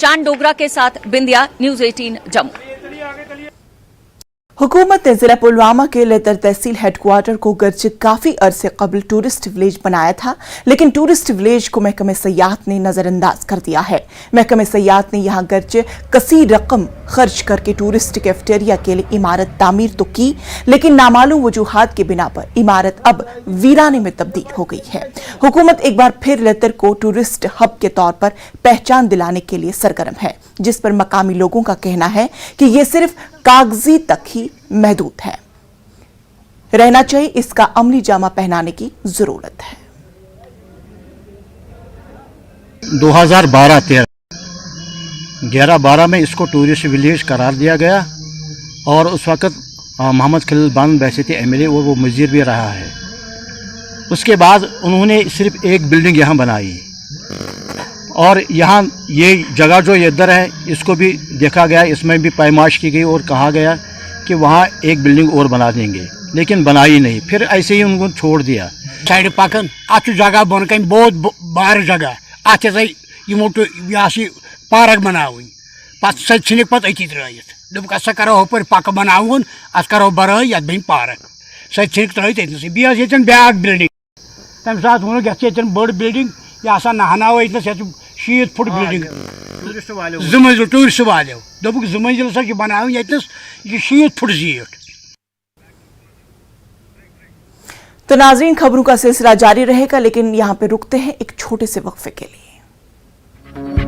चांद डोगरा के साथ बिंदिया, न्यूज 18 जम्मू। हुकूमत ने जिला पुलवामा के लेदर तहसील हेडक्वार्टर को गर्चे काफी अरसे कबल टूरिस्ट विलेज बनाया था, लेकिन टूरिस्ट विलेज को महकमे सयाहत ने नजरअंदाज कर दिया है। महकमे सयाहत ने यहां गर्चे कसीर रकम खर्च करके टूरिस्ट कैफेटेरिया के लिए इमारत तामीर तो की, लेकिन नामालूम वजूहात की बिना पर इमारत अब वीराने में तब्दील हो गई है। हुकूमत एक बार फिर लेदर को टूरिस्ट हब के तौर पर पहचान दिलाने के लिए सरगर्म है, जिस पर मकामी लोगों का कहना है कि ये सिर्फ कागजी तक ही महदूद है। रहना चाहिए, इसका अमली जामा पहनाने की जरूरत है। 2012-13 11-12 में इसको टूरिस्ट विलेज करार दिया गया और उस वक़्त मोहम्मद खलील बान बैसिती एमएलए और वो मुजीर भी रहा है। उसके बाद उन्होंने सिर्फ एक बिल्डिंग यहाँ बनाई और यहाँ ये जगह जो इधर है इसको भी देखा गया, इसमें भी पैमाइश की गई और कहा गया कि वहाँ एक बिल्डिंग और बना देंगे, लेकिन बनाई नहीं। फिर ऐसे ही उनको छोड़ दिया। साइड पकन अत जगह बन कन बहुत बार जगह अत यमो पार्क बनावन पे छिन पे अति त्रत दोप सा करो हपर पक बनावन अत करो बरह ये बन पार्क सह छिन त्रत बेन ब्याक बिल्डिंग तम सात वो बड़ बिल्डिंग यह नहनाव ये 60 फुट बिल्डिंग टूरिस्ट वाले दोप 2 मंजिल सा बनाव ये 60 फुट जीट। तो नाज़रीन, खबरों का सिलसिला जारी रहेगा, लेकिन यहां पे रुकते हैं एक छोटे से वक्फे के लिए।